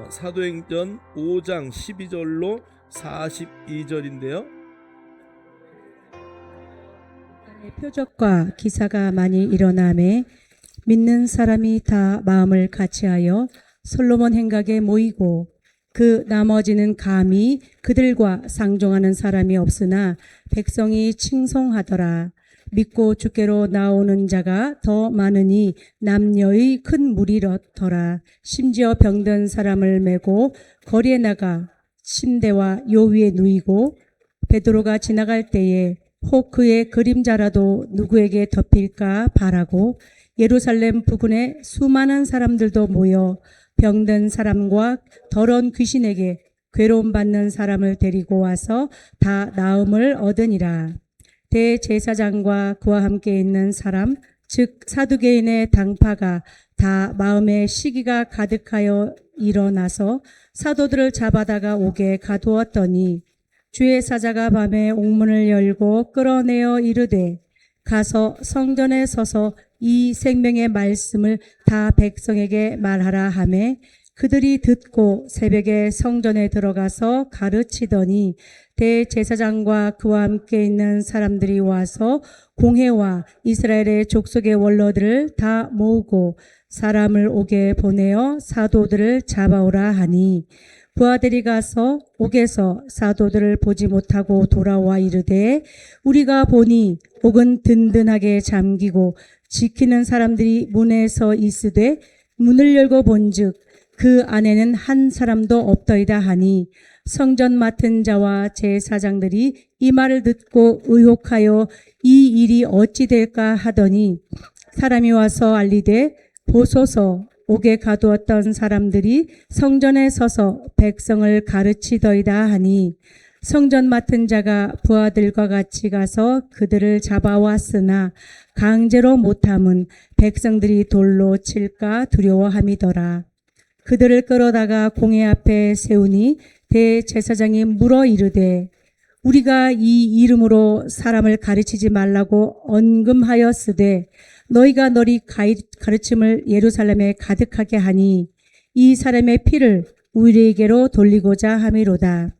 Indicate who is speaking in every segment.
Speaker 1: 사도행전 5장 12절로 42절인데요.
Speaker 2: 표적과 기사가 많이 일어나매 믿는 사람이 다 마음을 같이하여 솔로몬 행각에 모이고 그 나머지는 감히 그들과 상종하는 사람이 없으나 백성이 칭송하더라. 믿고 주께로 나오는 자가 더 많으니 남녀의 큰 무리더라. 심지어 병든 사람을 메고 거리에 나가 침대와 요 위에 누이고 베드로가 지나갈 때에 혹 그의 그림자라도 누구에게 덮일까 바라고 예루살렘 부근에 수많은 사람들도 모여 병든 사람과 더러운 귀신에게 괴로움 받는 사람을 데리고 와서 다 나음을 얻으니라. 대제사장과 그와 함께 있는 사람 즉 사두개인의 당파가 다 마음에 시기가 가득하여 일어나서 사도들을 잡아다가 옥에 가두었더니 주의 사자가 밤에 옥문을 열고 끌어내어 이르되 가서 성전에 서서 이 생명의 말씀을 다 백성에게 말하라 하매 그들이 듣고 새벽에 성전에 들어가서 가르치더니 대제사장과 그와 함께 있는 사람들이 와서 공회와 이스라엘의 족속의 원로들을 다 모으고 사람을 옥에 보내어 사도들을 잡아오라 하니 부하들이 가서 옥에서 사도들을 보지 못하고 돌아와 이르되 우리가 보니 옥은 든든하게 잠기고 지키는 사람들이 문에서 있으되 문을 열고 본즉 그 안에는 한 사람도 없더이다 하니 성전 맡은 자와 제사장들이 이 말을 듣고 의혹하여 이 일이 어찌 될까 하더니 사람이 와서 알리되 보소서 옥에 가두었던 사람들이 성전에 서서 백성을 가르치더이다 하니 성전 맡은 자가 부하들과 같이 가서 그들을 잡아왔으나 강제로 못함은 백성들이 돌로 칠까 두려워함이더라. 그들을 끌어다가 공회 앞에 세우니 대제사장이 물어 이르되 우리가 이 이름으로 사람을 가르치지 말라고 언금하였으되 너희가 너희 가르침을 예루살렘에 가득하게 하니 이 사람의 피를 우리에게로 돌리고자 함이로다.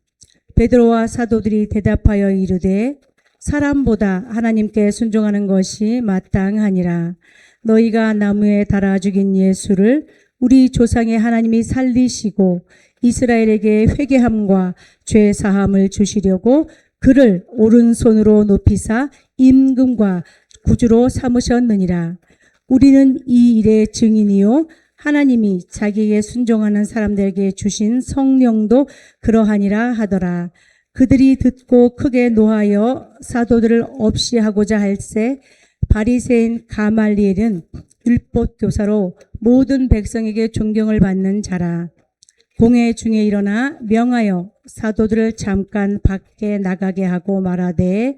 Speaker 2: 베드로와 사도들이 대답하여 이르되 사람보다 하나님께 순종하는 것이 마땅하니라. 너희가 나무에 달아 죽인 예수를 우리 조상의 하나님이 살리시고 이스라엘에게 회개함과 죄 사함을 주시려고 그를 오른손으로 높이사 임금과 구주로 삼으셨느니라. 우리는 이 일의 증인이요 하나님이 자기에게 순종하는 사람들에게 주신 성령도 그러하니라 하더라. 그들이 듣고 크게 노하여 사도들을 없이 하고자 할세 바리새인 가말리엘은 율법 교사로 모든 백성에게 존경을 받는 자라. 공회 중에 일어나 명하여 사도들을 잠깐 밖에 나가게 하고 말하되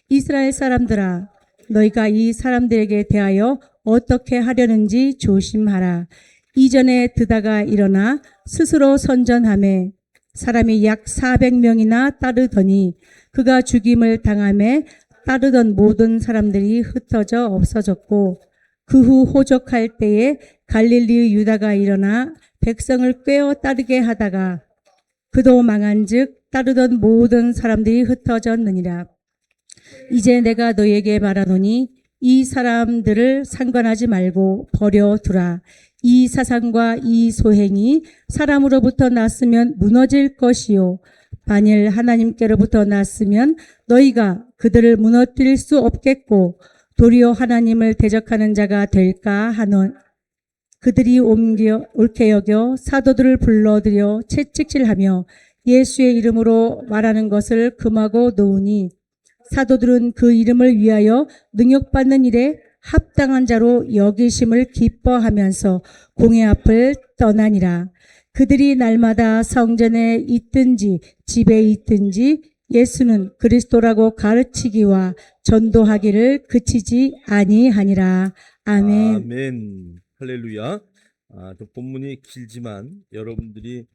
Speaker 2: 이스라엘 사람들아 너희가 이 사람들에게 대하여 어떻게 하려는지 조심하라. 이전에 드다가 일어나 스스로 선전하매 사람이 약 400명이나 따르더니 그가 죽임을 당하매 따르던 모든 사람들이 흩어져 없어졌고 그 후 호적할 때에 갈릴리의 유다가 일어나 백성을 꿰어 따르게 하다가 그도 망한즉 따르던 모든 사람들이 흩어졌느니라. 이제 내가 너희에게 말하노니 이 사람들을 상관하지 말고 버려두라. 이 사상과 이 소행이 사람으로부터 났으면 무너질 것이요 만일 하나님께로부터 났으면 너희가 그들을 무너뜨릴 수 없겠고 도리어 하나님을 대적하는 자가 될까 하노. 그들이 옳게 여겨 사도들을 불러들여 채찍질하며 예수의 이름으로 말하는 것을 금하고 놓으니 사도들은 그 이름을 위하여 능욕받는 일에 합당한 자로 여기심을 기뻐하면서 공회 앞을 떠나니라. 그들이 날마다 성전에 있든지 집에 있든지 예수는 그리스도라고 가르치기와 전도하기를 그치지 아니하니라. 아멘.
Speaker 1: 아멘. 할렐루야. 좀 본문이 길지만 여러분들이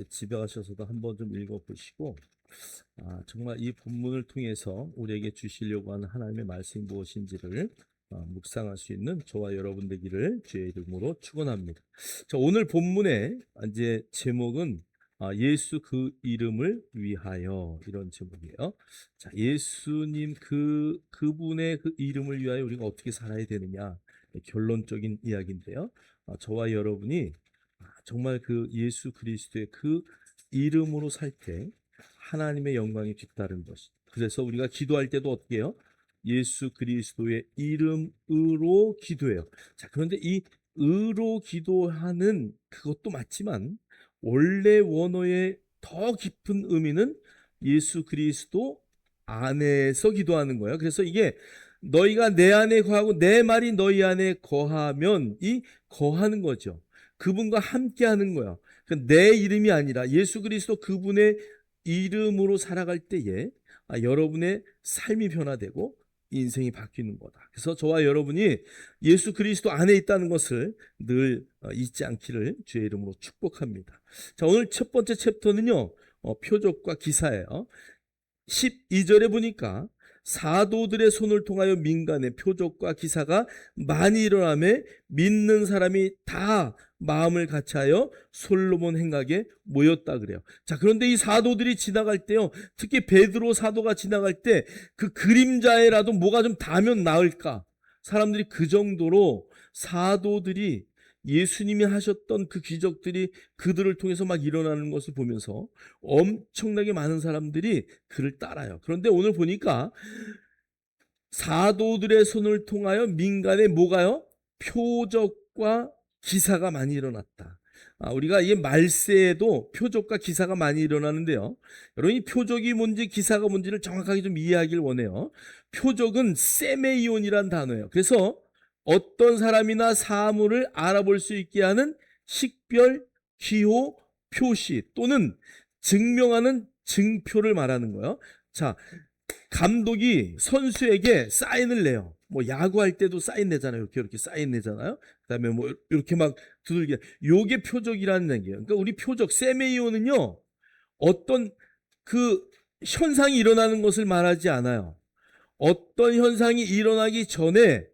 Speaker 1: 집에 가셔서도 한번 좀 읽어보시고 정말 이 본문을 통해서 우리에게 주시려고 하는 하나님의 말씀이 무엇인지를 묵상할 수 있는 저와 여러분 되기를 주의 이름으로 축원합니다. 자, 오늘 본문의 이제 제목은 예수 그 이름을 위하여, 이런 제목이에요. 자, 예수님 그분의 그 이름을 위하여 우리가 어떻게 살아야 되느냐, 결론적인 이야기인데요. 저와 여러분이 정말 그 예수 그리스도의 그 이름으로 살 때 하나님의 영광이 뒤따른 것. 그래서 우리가 기도할 때도 어떻게 해요? 예수 그리스도의 이름으로 기도해요. 자, 그런데 이 의로 기도하는 그것도 맞지만 원래 원어의 더 깊은 의미는 예수 그리스도 안에서 기도하는 거예요. 그래서 이게 너희가 내 안에 거하고 내 말이 너희 안에 거하면, 이 거하는 거죠. 그분과 함께 하는 거야. 내 이름이 아니라 예수 그리스도 그분의 이름으로 살아갈 때에 여러분의 삶이 변화되고 인생이 바뀌는 거다. 그래서 저와 여러분이 예수 그리스도 안에 있다는 것을 늘 잊지 않기를 주의 이름으로 축복합니다. 자, 오늘 첫 번째 챕터는요, 표적과 기사예요. 12절에 보니까 사도들의 손을 통하여 민간의 표적과 기사가 많이 일어나며 믿는 사람이 다 마음을 같이하여 솔로몬 행각에 모였다 그래요. 자, 그런데 이 사도들이 지나갈 때요, 특히 베드로 사도가 지나갈 때 그 그림자에라도 뭐가 좀 닿으면 나을까, 사람들이 그 정도로 사도들이 예수님이 하셨던 그 기적들이 그들을 통해서 막 일어나는 것을 보면서 엄청나게 많은 사람들이 그를 따라요. 그런데 오늘 보니까 사도들의 손을 통하여 민간에 뭐가요? 표적과 기사가 많이 일어났다. 우리가 이 말세에도 표적과 기사가 많이 일어나는데요. 여러분, 이 표적이 뭔지 기사가 뭔지를 정확하게 좀 이해하길 원해요. 표적은 세메이온이란 단어예요. 그래서 어떤 사람이나 사물을 알아볼 수 있게 하는 식별, 기호, 표시 또는 증명하는 증표를 말하는 거예요. 자, 감독이 선수에게 사인을 내요. 뭐 야구할 때도 사인 내잖아요. 이렇게 사인 내잖아요. 그다음에 뭐 이렇게 막 두들겨. 요게 표적이라는 얘기예요. 그러니까 우리 표적 세메이온은요, 어떤 그 현상이 일어나는 것을 말하지 않아요. 어떤 현상이 일어나기 전에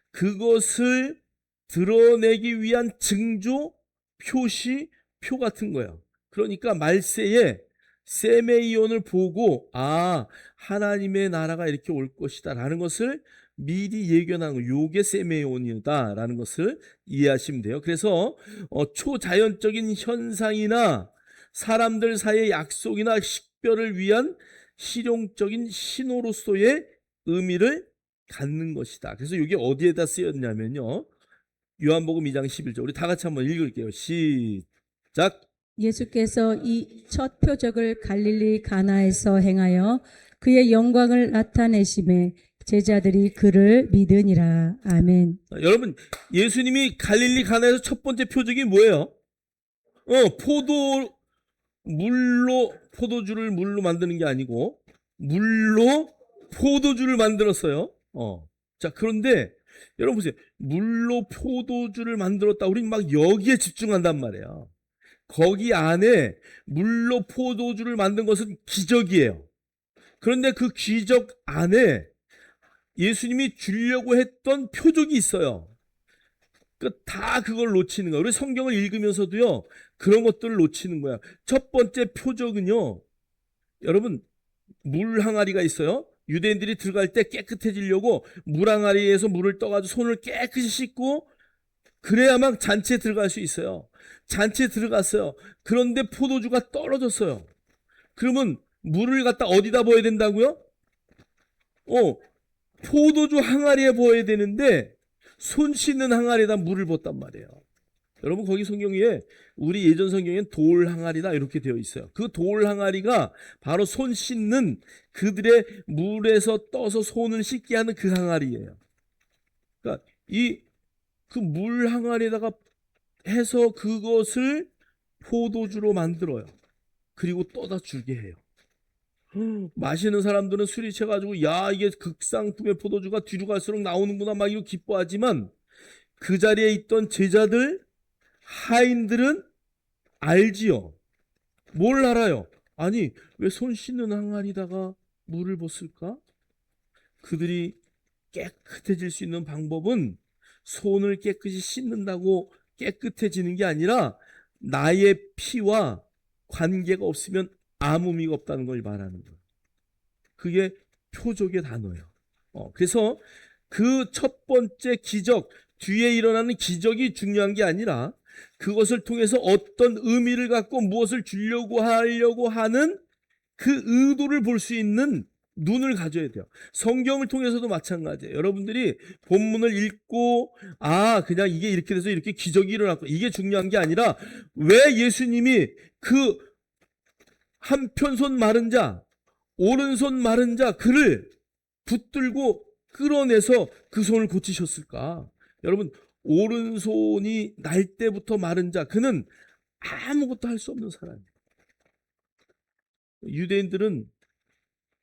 Speaker 1: 그것을 드러내기 위한 징조, 표시, 표 같은 거예요. 그러니까 말세에 세메이온을 보고 하나님의 나라가 이렇게 올 것이다 라는 것을 미리 예견하는 거, 요게 세메이온이다 라는 것을 이해하시면 돼요. 그래서 초자연적인 현상이나 사람들 사이의 약속이나 식별을 위한 실용적인 신호로서의 의미를 갖는 것이다. 그래서 이게 어디에다 쓰였냐면요, 요한복음 2장 11절, 우리 다 같이 한번 읽을게요. 시작.
Speaker 2: 예수께서 이 첫 표적을 갈릴리 가나에서 행하여 그의 영광을 나타내심에 제자들이 그를 믿으니라. 아멘.
Speaker 1: 여러분, 예수님이 갈릴리 가나에서 첫 번째 표적이 뭐예요? 포도주를 물로 만드는 게 아니고 물로 포도주를 만들었어요. 자, 그런데 여러분 보세요. 물로 포도주를 만들었다. 우린 막 여기에 집중한단 말이에요. 거기 안에 물로 포도주를 만든 것은 기적이에요. 그런데 그 기적 안에 예수님이 주려고 했던 표적이 있어요. 다 그걸 놓치는 거예요. 우리 성경을 읽으면서도요, 그런 것들을 놓치는 거야. 첫 번째 표적은요, 여러분, 물 항아리가 있어요. 유대인들이 들어갈 때 깨끗해지려고 물 항아리에서 물을 떠가지고 손을 깨끗이 씻고 그래야만 잔치에 들어갈 수 있어요. 잔치에 들어갔어요. 그런데 포도주가 떨어졌어요. 그러면 물을 갖다 어디다 부어야 된다고요? 포도주 항아리에 부어야 되는데 손 씻는 항아리에다 물을 붓단 말이에요. 여러분, 거기 성경에, 우리 예전 성경엔 돌 항아리다 이렇게 되어 있어요. 그 돌 항아리가 바로 손 씻는, 그들의 물에서 떠서 손을 씻게 하는 그 항아리예요. 그러니까 그 물 항아리에다가 해서 그것을 포도주로 만들어요. 그리고 떠다 주게 해요. 마시는 사람들은 술이 채가지고 야, 이게 극상품의 포도주가 뒤로 갈수록 나오는구나 막 이거 기뻐하지만, 그 자리에 있던 제자들, 하인들은 알지요. 뭘 알아요? 아니, 왜 손 씻는 항아리다가 물을 붓을까? 그들이 깨끗해질 수 있는 방법은 손을 깨끗이 씻는다고 깨끗해지는 게 아니라 나의 피와 관계가 없으면 아무 의미가 없다는 걸 말하는 거예요. 그게 표적의 단어예요. 그래서 그 첫 번째 기적, 뒤에 일어나는 기적이 중요한 게 아니라 그것을 통해서 어떤 의미를 갖고 무엇을 주려고 하려고 하는 그 의도를 볼 수 있는 눈을 가져야 돼요. 성경을 통해서도 마찬가지예요. 여러분들이 본문을 읽고 그냥 이게 이렇게 돼서 이렇게 기적이 일어났고 이게 중요한 게 아니라 왜 예수님이 그 한편손 마른 자, 오른손 마른 자 그를 붙들고 끌어내서 그 손을 고치셨을까? 여러분, 오른손이 날 때부터 마른 자, 그는 아무것도 할 수 없는 사람이에요. 유대인들은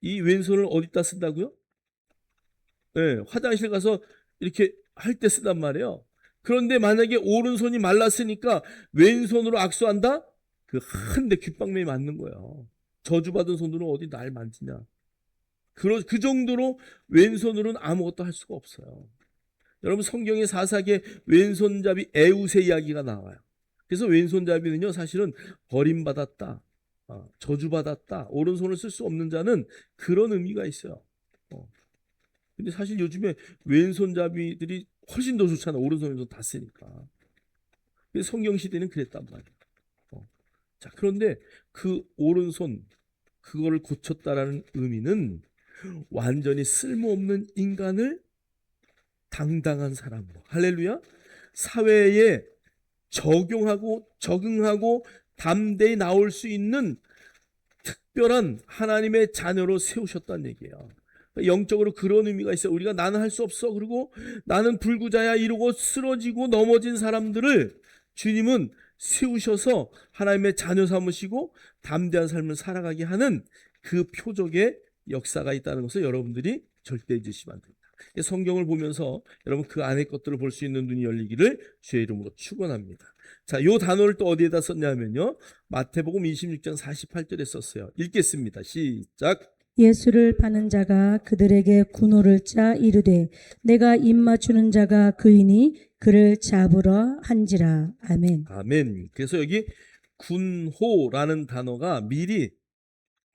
Speaker 1: 이 왼손을 어디다 쓴다고요? 네, 화장실 가서 이렇게 할 때 쓰단 말이에요. 그런데 만약에 오른손이 말랐으니까 왼손으로 악수한다? 그 한데 귓방맹이 맞는 거예요. 저주받은 손으로 어디 날 만지냐. 그 정도로 왼손으로는 아무것도 할 수가 없어요. 여러분, 성경의 사사기에 왼손잡이 에웃의 이야기가 나와요. 그래서 왼손잡이는요, 사실은 버림받았다, 저주받았다, 오른손을 쓸 수 없는 자는 그런 의미가 있어요. 근데 사실 요즘에 왼손잡이들이 훨씬 더 좋잖아요. 오른손 다 쓰니까. 그래서 성경 시대는 그랬단 말이에요. 자, 그런데 그 오른손, 그거를 고쳤다라는 의미는 완전히 쓸모없는 인간을 당당한 사람으로, 할렐루야, 사회에 적응하고 담대히 나올 수 있는 특별한 하나님의 자녀로 세우셨다는 얘기예요. 영적으로 그런 의미가 있어요. 우리가 나는 할 수 없어, 그리고 나는 불구자야 이러고 쓰러지고 넘어진 사람들을 주님은 세우셔서 하나님의 자녀 삼으시고 담대한 삶을 살아가게 하는 그 표적의 역사가 있다는 것을 여러분들이 절대 잊으시면 안 됩니다. 성경을 보면서 여러분 그 안의 것들을 볼 수 있는 눈이 열리기를 주의 이름으로 축원합니다. 자, 요 단어를 또 어디에다 썼냐면요, 마태복음 26장 48절에 썼어요. 읽겠습니다. 시작.
Speaker 2: 예수를 파는 자가 그들에게 군호를 짜 이르되 내가 입맞추는 자가 그이니 그를 잡으러 한지라. 아멘.
Speaker 1: 아멘. 그래서 여기 군호라는 단어가 미리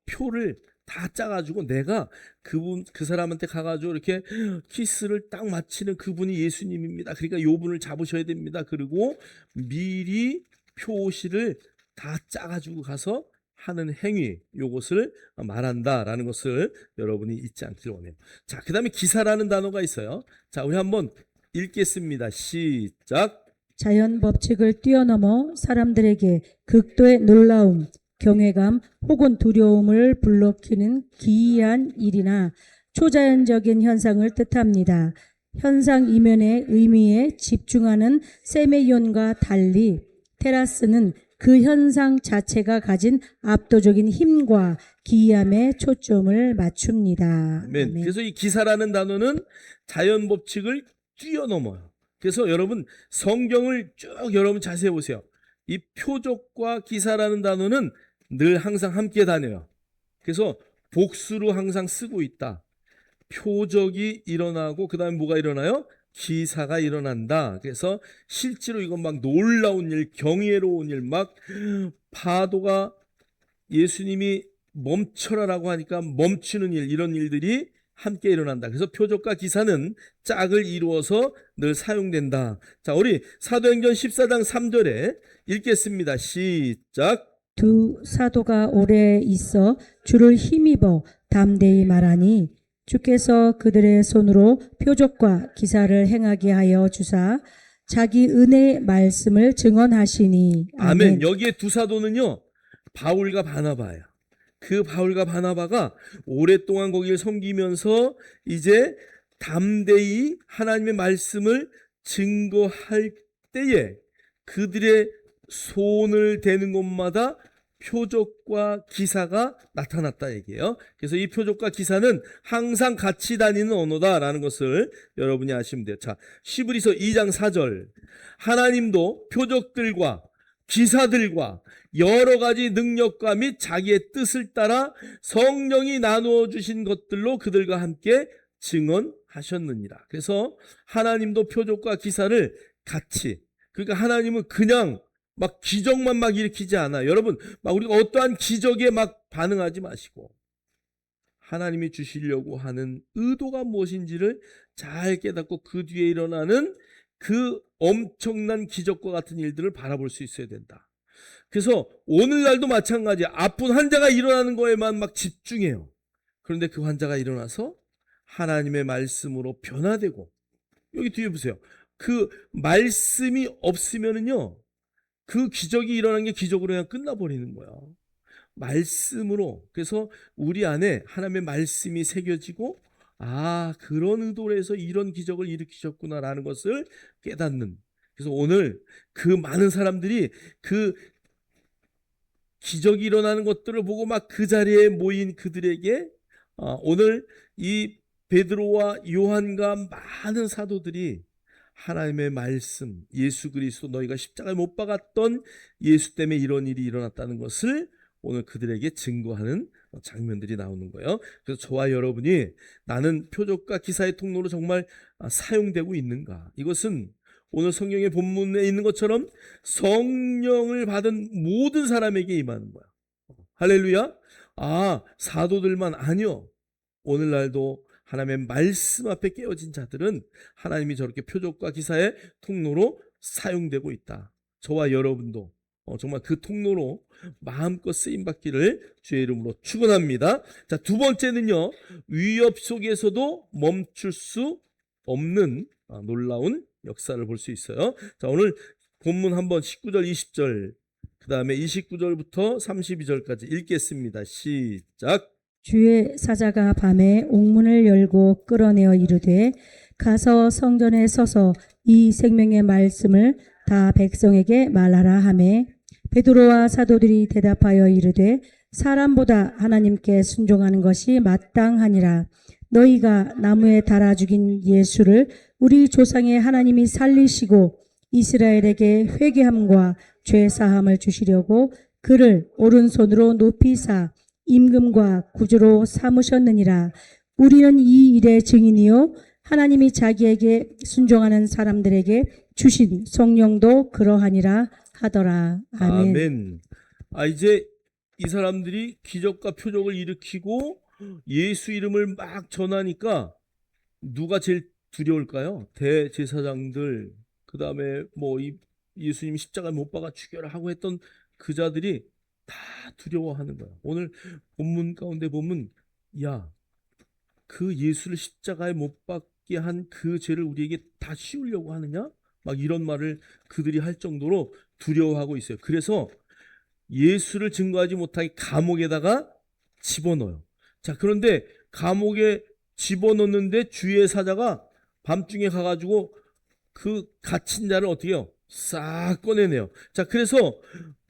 Speaker 1: 표를 다 짜가지고 내가 그 사람한테 가가지고 이렇게 키스를 딱 마치는 그분이 예수님입니다. 그러니까 요 분을 잡으셔야 됩니다. 그리고 미리 표시를 다 짜가지고 가서 하는 행위, 요것을 말한다라는 것을 여러분이 잊지 않기를 원해요. 자, 그 다음에 기사라는 단어가 있어요. 자, 우리 한번 읽겠습니다. 시작.
Speaker 2: 자연 법칙을 뛰어넘어 사람들에게 극도의 놀라움, 경외감 혹은 두려움을 불러키는 기이한 일이나 초자연적인 현상을 뜻합니다. 현상 이면의 의미에 집중하는 세메이온과 달리 테라스는 그 현상 자체가 가진 압도적인 힘과 기이함에 초점을 맞춥니다.
Speaker 1: 아멘.
Speaker 2: 아멘.
Speaker 1: 그래서 이 기사라는 단어는 자연 법칙을 뛰어넘어요. 그래서 여러분 성경을 쭉 여러분 자세히 보세요. 이 표적과 기사라는 단어는 늘 항상 함께 다녀요. 그래서 복수로 항상 쓰고 있다. 표적이 일어나고 그 다음에 뭐가 일어나요? 기사가 일어난다. 그래서 실제로 이건 막 놀라운 일, 경이로운 일, 막 파도가 예수님이 멈춰라라고 하니까 멈추는 일, 이런 일들이 함께 일어난다. 그래서 표적과 기사는 짝을 이루어서 늘 사용된다. 자, 우리 사도행전 14장 3절에 읽겠습니다. 시작.
Speaker 2: 두 사도가 오래 있어 주를 힘입어 담대히 말하니 주께서 그들의 손으로 표적과 기사를 행하게 하여 주사 자기 은혜의 말씀을 증언하시니.
Speaker 1: 아멘. 여기에 두 사도는요, 바울과 바나바예요. 그 바울과 바나바가 오랫동안 거기를 섬기면서 이제 담대히 하나님의 말씀을 증거할 때에 그들의 손을 대는 곳마다 표적과 기사가 나타났다 얘기예요. 그래서 이 표적과 기사는 항상 같이 다니는 언어다라는 것을 여러분이 아시면 돼요. 자, 시브리서 2장 4절. 하나님도 표적들과 기사들과 여러 가지 능력과 및 자기의 뜻을 따라 성령이 나누어 주신 것들로 그들과 함께 증언하셨느니라. 그래서 하나님도 표적과 기사를 같이, 그러니까 하나님은 그냥 막 기적만 막 일으키지 않아. 여러분, 막 우리가 어떠한 기적에 막 반응하지 마시고 하나님이 주시려고 하는 의도가 무엇인지를 잘 깨닫고 그 뒤에 일어나는 그 엄청난 기적과 같은 일들을 바라볼 수 있어야 된다. 그래서 오늘날도 마찬가지야. 아픈 환자가 일어나는 거에만 막 집중해요. 그런데 그 환자가 일어나서 하나님의 말씀으로 변화되고, 여기 뒤에 보세요. 그 말씀이 없으면은요, 그 기적이 일어난 게 기적으로 그냥 끝나버리는 거야. 말씀으로. 그래서 우리 안에 하나님의 말씀이 새겨지고, 아, 그런 의도로 해서 이런 기적을 일으키셨구나라는 것을 깨닫는. 그래서 오늘 그 많은 사람들이 그 기적이 일어나는 것들을 보고 막 그 자리에 모인 그들에게 오늘 이 베드로와 요한과 많은 사도들이 하나님의 말씀, 예수 그리스도, 너희가 십자가에 못 박았던 예수 때문에 이런 일이 일어났다는 것을 오늘 그들에게 증거하는 장면들이 나오는 거예요. 그래서 저와 여러분이 나는 표적과 기사의 통로로 정말 사용되고 있는가? 이것은 오늘 성경의 본문에 있는 것처럼 성령을 받은 모든 사람에게 임하는 거야. 할렐루야. 아, 사도들만 아니요. 오늘날도 하나님의 말씀 앞에 깨어진 자들은 하나님이 저렇게 표적과 기사의 통로로 사용되고 있다. 저와 여러분도 정말 그 통로로 마음껏 쓰임받기를 주의 이름으로 축원합니다. 자, 두 번째는요, 위협 속에서도 멈출 수 없는 놀라운 역사를 볼 수 있어요. 자, 오늘 본문 한번 19절 20절 그 다음에 29절부터 32절까지 읽겠습니다. 시작.
Speaker 2: 주의 사자가 밤에 옥문을 열고 끌어내어 이르되 가서 성전에 서서 이 생명의 말씀을 다 백성에게 말하라 하매 베드로와 사도들이 대답하여 이르되 사람보다 하나님께 순종하는 것이 마땅하니라. 너희가 나무에 달아 죽인 예수를 우리 조상의 하나님이 살리시고 이스라엘에게 회개함과 죄 사함을 주시려고 그를 오른손으로 높이사 임금과 구주로 삼으셨느니라. 우리는 이 일의 증인이요 하나님이 자기에게 순종하는 사람들에게 주신 성령도 그러하니라 하더라. 아멘.
Speaker 1: 아멘. 이제 이 사람들이 기적과 표적을 일으키고 예수 이름을 막 전하니까 누가 제일 두려울까요? 대제사장들, 그 다음에 뭐 예수님 십자가에 못 박아 죽여라 하고 했던 그 자들이 다 두려워하는 거야. 오늘 본문 가운데 보면, 야, 그 예수를 십자가에 못 박게 한 그 죄를 우리에게 다 씌우려고 하느냐? 막 이런 말을 그들이 할 정도로 두려워하고 있어요. 그래서 예수를 증거하지 못하게 감옥에다가 집어넣어요. 자, 그런데 감옥에 집어넣는데 주의 사자가 밤중에 가가지고 그 갇힌 자를 어떻게 해요? 싹 꺼내내요. 자, 그래서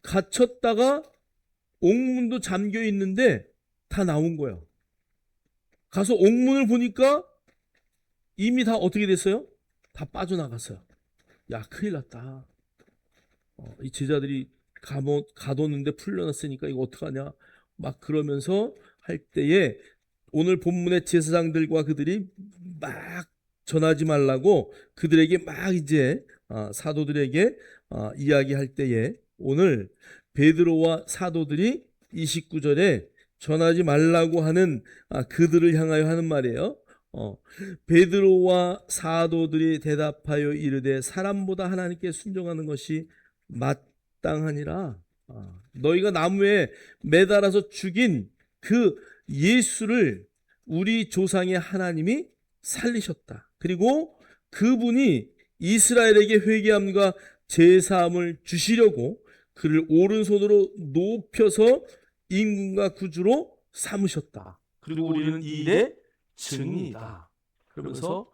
Speaker 1: 갇혔다가 옥문도 잠겨 있는데 다 나온 거예요. 가서 옥문을 보니까 이미 다 어떻게 됐어요? 다 빠져나갔어요. 야, 큰일 났다. 이 제자들이 가뒀는데 풀려났으니까 이거 어떡하냐? 막 그러면서 할 때에 오늘 본문의 제사장들과 그들이 막 전하지 말라고 그들에게 막 이제 사도들에게 이야기할 때에 오늘 베드로와 사도들이 29절에 전하지 말라고 하는 그들을 향하여 하는 말이에요. 베드로와 사도들이 대답하여 이르되 사람보다 하나님께 순종하는 것이 마땅하니라. 너희가 나무에 매달아서 죽인 그 예수를 우리 조상의 하나님이 살리셨다. 그리고 그분이 이스라엘에게 회개함과 제사함을 주시려고 그를 오른손으로 높여서 임금과 구주로 삼으셨다. 그리고 우리는 이 일의 증인이다. 그러면서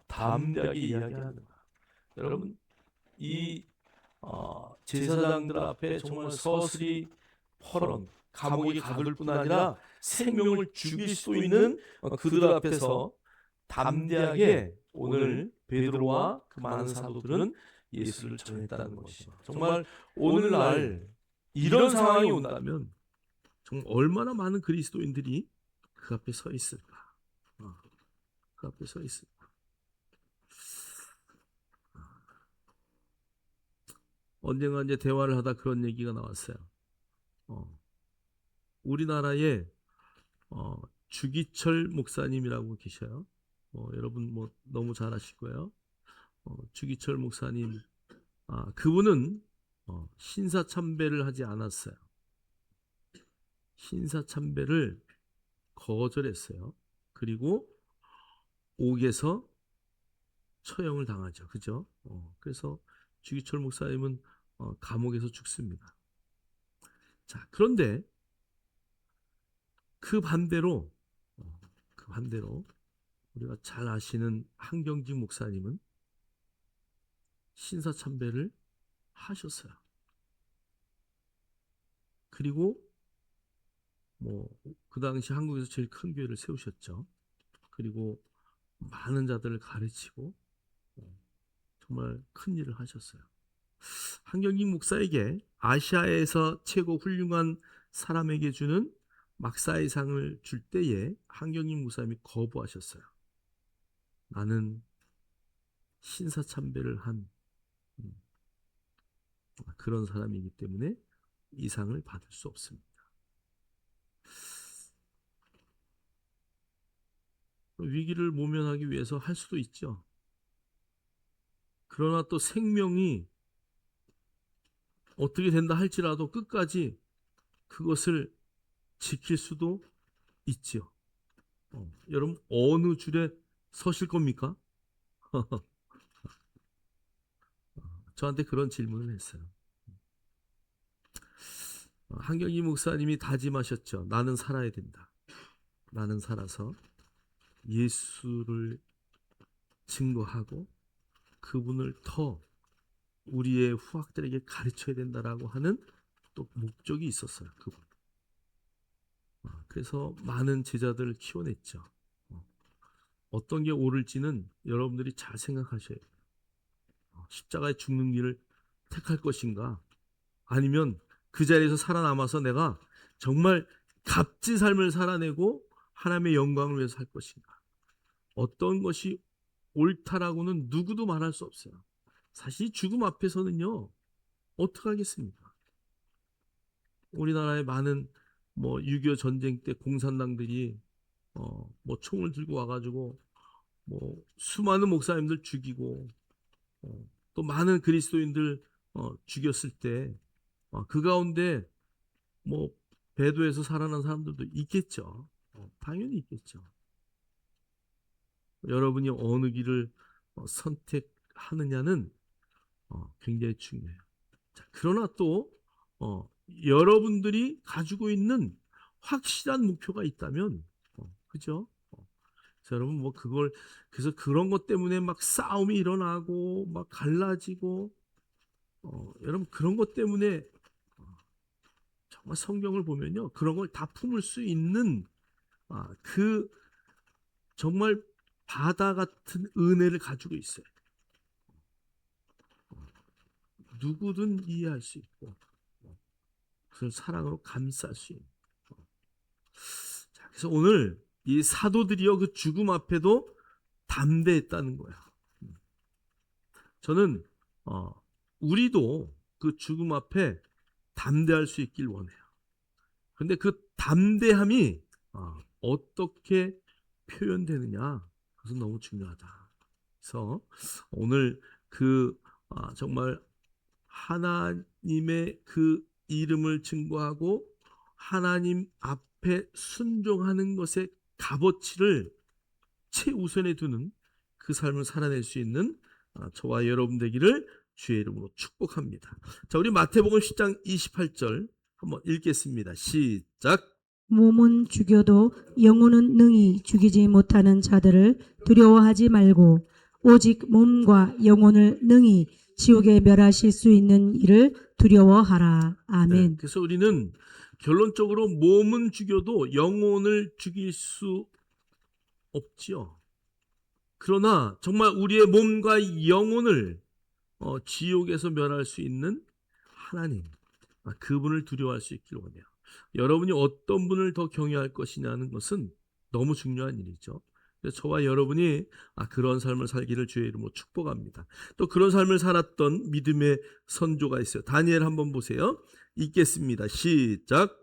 Speaker 1: 담대하게 이야기하는 거야. 여러분, 이 제사장들 앞에 정말 서슬이 퍼런 감옥에 가둘 뿐 아니라 생명을 죽일 수 있는 그들 앞에서 담대하게 오늘 베드로와 그 많은 사도들은 예수를 전했다는 것이죠. 정말 오늘날 이런 상황이 온다면 정말 얼마나 많은 그리스도인들이 그 앞에 서 있을까. 그 앞에 서 있습니다. 언젠가 이제 대화를 하다 그런 얘기가 나왔어요. 우리나라에 주기철 목사님이라고 계셔요. 여러분 뭐 너무 잘 아실 거예요. 주기철 목사님, 그분은 신사참배를 하지 않았어요. 신사참배를 거절했어요. 그리고 옥에서 처형을 당하죠. 그죠? 그래서 주기철 목사님은 감옥에서 죽습니다. 자, 그런데 그 반대로 우리가 잘 아시는 한경직 목사님은 신사참배를 하셨어요. 그리고 뭐 그 당시 한국에서 제일 큰 교회를 세우셨죠. 그리고 많은 자들을 가르치고 정말 큰 일을 하셨어요. 한경직 목사에게 아시아에서 최고 훌륭한 사람에게 주는 막사의 상을 줄 때에 한경직 목사님이 거부하셨어요. 나는 신사참배를 한 그런 사람이기 때문에 이 상을 받을 수 없습니다. 위기를 모면하기 위해서 할 수도 있죠. 그러나 또 생명이 어떻게 된다 할지라도 끝까지 그것을 지킬 수도 있지요. 여러분 어느 줄에 서실 겁니까? 저한테 그런 질문을 했어요. 한경희 목사님이 다짐하셨죠. 나는 살아야 된다. 나는 살아서 예수를 증거하고 그분을 더 우리의 후학들에게 가르쳐야 된다라고 하는 또 목적이 있었어요. 그분. 그래서 많은 제자들을 키워냈죠. 어떤 게 옳을지는 여러분들이 잘 생각하셔야 돼요. 십자가에 죽는 길을 택할 것인가? 아니면 그 자리에서 살아남아서 내가 정말 값진 삶을 살아내고 하나님의 영광을 위해서 살 것인가? 어떤 것이 옳다라고는 누구도 말할 수 없어요. 사실 죽음 앞에서는요, 어떻게 하겠습니까? 우리나라의 많은 뭐 6.25 전쟁 때 공산당들이 뭐 총을 들고 와가지고 뭐 수많은 목사님들 죽이고 또 많은 그리스도인들 죽였을 때 그 가운데 뭐 배도에서 살아난 사람들도 있겠죠. 당연히 있겠죠. 여러분이 어느 길을 선택하느냐는 굉장히 중요해요. 자, 그러나 또 여러분들이 가지고 있는 확실한 목표가 있다면, 그죠? 그래서 여러분 뭐 그걸 그래서 그런 것 때문에 막 싸움이 일어나고 막 갈라지고 여러분 그런 것 때문에 정말 성경을 보면요 그런 걸 다 품을 수 있는 그 정말 바다 같은 은혜를 가지고 있어요. 누구든 이해할 수 있고 그걸 사랑으로 감쌀 수 있는. 자, 그래서 오늘 이 사도들이여 그 죽음 앞에도 담대했다는 거야. 저는 우리도 그 죽음 앞에 담대할 수 있길 원해요. 근데 그 담대함이 어떻게 표현되느냐 그것은 너무 중요하다. 그래서 오늘 그 정말 하나님의 그 이름을 증거하고 하나님 앞에 순종하는 것의 값어치를 최우선에 두는 그 삶을 살아낼 수 있는 저와 여러분 되기를 주의 이름으로 축복합니다. 자, 우리 마태복음 10장 28절 한번 읽겠습니다. 시작.
Speaker 2: 몸은 죽여도 영혼은 능히 죽이지 못하는 자들을 두려워하지 말고 오직 몸과 영혼을 능히 지옥에 멸하실 수 있는 이를 두려워하라. 아멘.
Speaker 1: 네, 그래서 우리는 결론적으로 몸은 죽여도 영혼을 죽일 수 없지요. 그러나 정말 우리의 몸과 영혼을 지옥에서 멸할 수 있는 하나님, 그분을 두려워할 수 있기를 원해요. 여러분이 어떤 분을 더 경외할 것이냐는 것은 너무 중요한 일이죠. 그래서 저와 여러분이 그런 삶을 살기를 주의 이름으로 축복합니다. 또 그런 삶을 살았던 믿음의 선조가 있어요. 다니엘 한번 보세요. 읽겠습니다. 시작.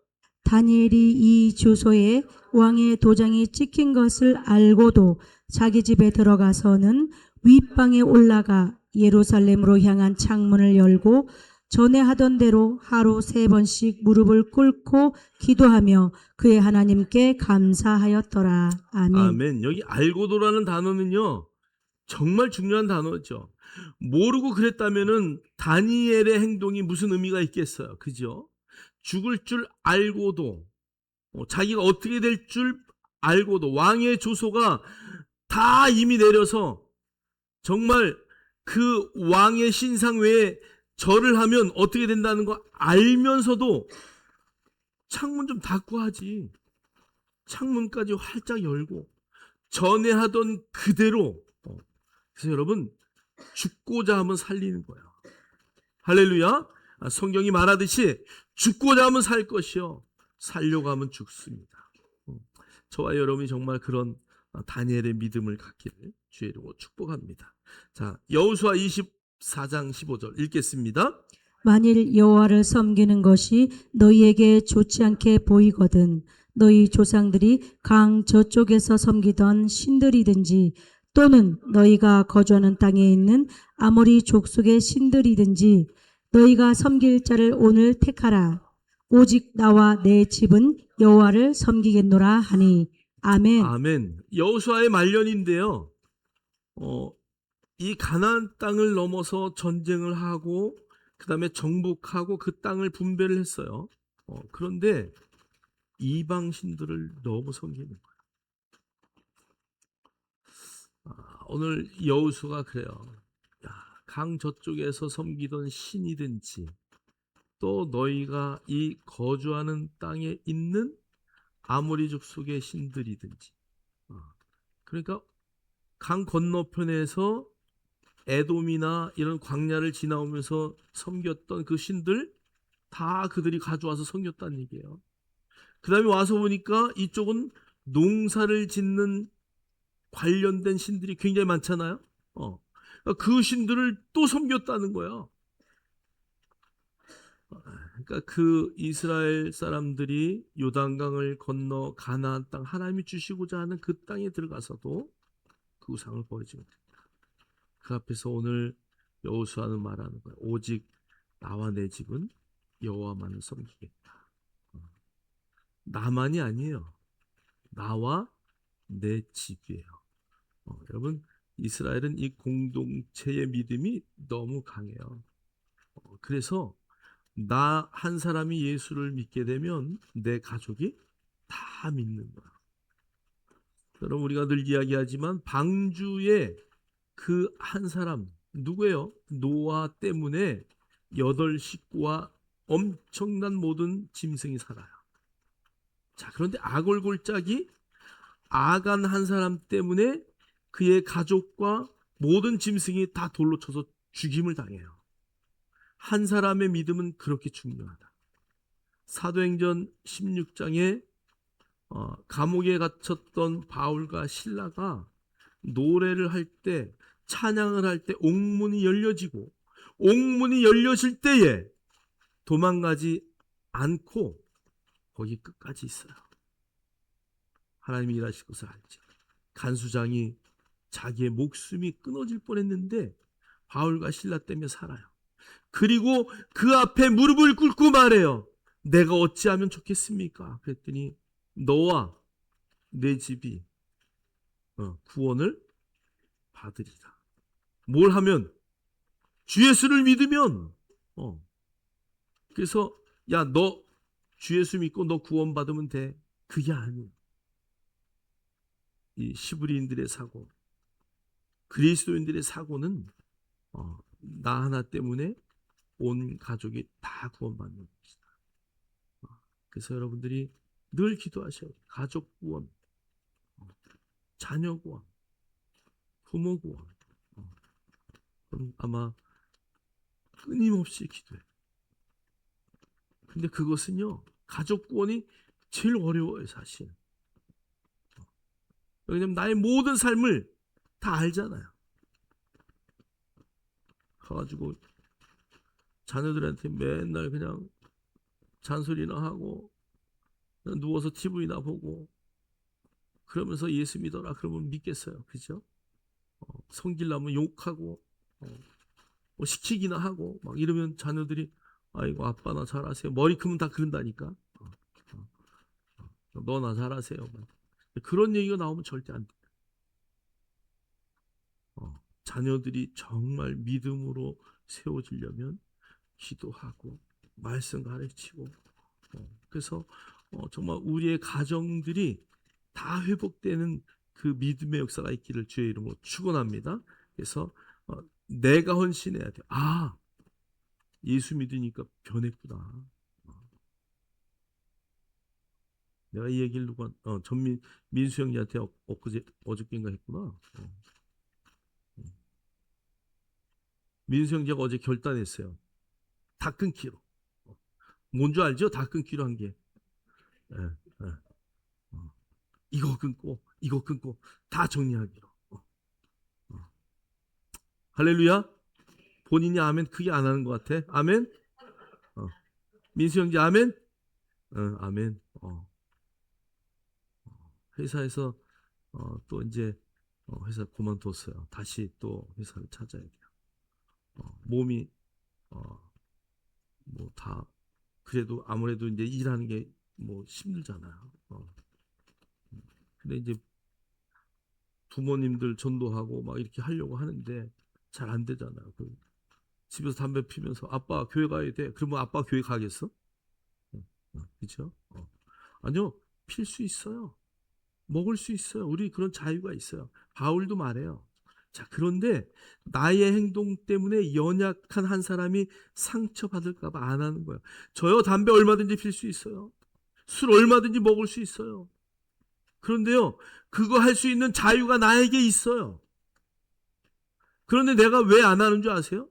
Speaker 2: 다니엘이 이 주소에 왕의 도장이 찍힌 것을 알고도 자기 집에 들어가서는 윗방에 올라가 예루살렘으로 향한 창문을 열고 전에 하던 대로 하루 3번씩 무릎을 꿇고 기도하며 그의 하나님께 감사하였더라. 아멘.
Speaker 1: 아멘. 여기 알고도라는 단어는요, 정말 중요한 단어죠. 모르고 그랬다면은 다니엘의 행동이 무슨 의미가 있겠어요. 그죠? 죽을 줄 알고도, 자기가 어떻게 될 줄 알고도, 왕의 조소가 다 이미 내려서 정말 그 왕의 신상 외에 절을 하면 어떻게 된다는 거 알면서도 창문 좀 닫고 하지. 창문까지 활짝 열고 전에 하던 그대로. 그래서 여러분, 죽고자 하면 살리는 거예요. 할렐루야. 성경이 말하듯이 죽고자 하면 살 것이요 살려고 하면 죽습니다. 저와 여러분이 정말 그런 다니엘의 믿음을 갖기를 주의 이름으로 축복합니다. 자, 여호수아 24장 15절 읽겠습니다.
Speaker 2: 만일 여호와를 섬기는 것이 너희에게 좋지 않게 보이거든 너희 조상들이 강 저쪽에서 섬기던 신들이든지 또는 너희가 거주하는 땅에 있는 아모리 족속의 신들이든지 너희가 섬길 자를 오늘 택하라. 오직 나와 내 집은 여호와를 섬기겠노라 하니. 아멘.
Speaker 1: 아멘. 여호수아의 말년인데요. 이 가나안 땅을 넘어서 전쟁을 하고 그 다음에 정복하고 그 땅을 분배를 했어요. 그런데 이방 신들을 너무 섬기는 거예요. 오늘 여호수아가 그래요. 강 저쪽에서 섬기던 신이든지 또 너희가 이 거주하는 땅에 있는 아모리 족속의 신들이든지, 그러니까 강 건너편에서 에돔이나 이런 광야를 지나오면서 섬겼던 그 신들 다 그들이 가져와서 섬겼다는 얘기예요. 그 다음에 와서 보니까 이쪽은 농사를 짓는 관련된 신들이 굉장히 많잖아요. 그 신들을 또 섬겼다는 거예요. 그러니까 그 이스라엘 사람들이 요단강을 건너 가나안 땅, 하나님이 주시고자 하는 그 땅에 들어가서도 그 우상을 버리지 못했다. 그 앞에서 오늘 여호수아는 말하는 거예요. 오직 나와 내 집은 여호와만을 섬기겠다. 나만이 아니에요. 나와 내 집이에요. 여러분, 이스라엘은 이 공동체의 믿음이 너무 강해요. 그래서 나 한 사람이 예수를 믿게 되면 내 가족이 다 믿는 거야. 여러분, 우리가 늘 이야기하지만 방주의 그 한 사람 누구예요? 노아 때문에 8 식구와 엄청난 모든 짐승이 살아요. 자, 그런데 아골골짜기 아간 한 사람 때문에 그의 가족과 모든 짐승이 다 돌로 쳐서 죽임을 당해요. 한 사람의 믿음은 그렇게 중요하다. 사도행전 16장에 감옥에 갇혔던 바울과 실라가 노래를 할 때, 찬양을 할 때 옥문이 열려지고, 옥문이 열려질 때에 도망가지 않고 거기 끝까지 있어요. 하나님이 일하실 것을 알지. 간수장이 자기의 목숨이 끊어질 뻔했는데 바울과 실라 때문에 살아요. 그리고 그 앞에 무릎을 꿇고 말해요. 내가 어찌하면 좋겠습니까? 그랬더니 너와 내 집이 구원을 받으리라. 뭘 하면? 주 예수를 믿으면. 그래서 야, 너 주 예수 믿고 너 구원 받으면 돼. 그게 아니에요. 이 시브리인들의 사고, 그리스도인들의 사고는 나 하나 때문에 온 가족이 다 구원받는 것이다. 그래서 여러분들이 늘 기도하셔야 돼요. 가족 구원, 자녀 구원, 부모 구원. 그럼 아마 끊임없이 기도해요. 근데 그것은요, 가족 구원이 제일 어려워요, 사실. 왜냐면 나의 모든 삶을 다 알잖아요. 가가지고 자녀들한테 맨날 그냥 잔소리나 하고 그냥 누워서 TV나 보고 그러면서 예수 믿어라 그러면 믿겠어요. 그죠? 성질나면 욕하고 뭐 시키기나 하고 막 이러면 자녀들이 아이고 아빠나 잘하세요. 머리 크면 다 그런다니까. 너나 잘하세요. 그런 얘기가 나오면 절대 안 돼. 자녀들이 정말 믿음으로 세워지려면 기도하고 말씀 가르치고 그래서 정말 우리의 가정들이 다 회복되는 그 믿음의 역사가 있기를 주의 이름으로 축원합니다. 그래서 내가 헌신해야 돼. 아, 예수 믿으니까 변했구나. 내가 이 얘기를 누가 민수 형님한테 엊그제 어저께인가 했구나. 민수 형제가 어제 결단했어요. 다 끊기로. 뭔 줄 알죠? 다 끊기로 한 게. 예, 예. 이거 끊고 다 정리하기로. 할렐루야. 본인이 아멘 크게 안 하는 것 같아. 아멘. 민수 형제 아멘. 아멘. 회사에서 또 이제 회사 그만뒀어요. 다시 또 회사를 찾아야 돼요. 몸이 뭐 다 그래도 아무래도 이제 일하는 게 뭐 힘들잖아요. 근데 이제 부모님들 전도하고 막 이렇게 하려고 하는데 잘 안 되잖아요. 집에서 담배 피면서 아빠 교회 가야 돼. 그러면 아빠 교회 가겠어? 그렇죠? 아니요. 필 수 있어요. 먹을 수 있어요. 우리 그런 자유가 있어요. 바울도 말해요. 자, 그런데 나의 행동 때문에 연약한 한 사람이 상처받을까 봐 안 하는 거예요. 저요 담배 얼마든지 필 수 있어요. 술 얼마든지 먹을 수 있어요. 그런데요, 그거 할 수 있는 자유가 나에게 있어요. 그런데 내가 왜 안 하는 줄 아세요?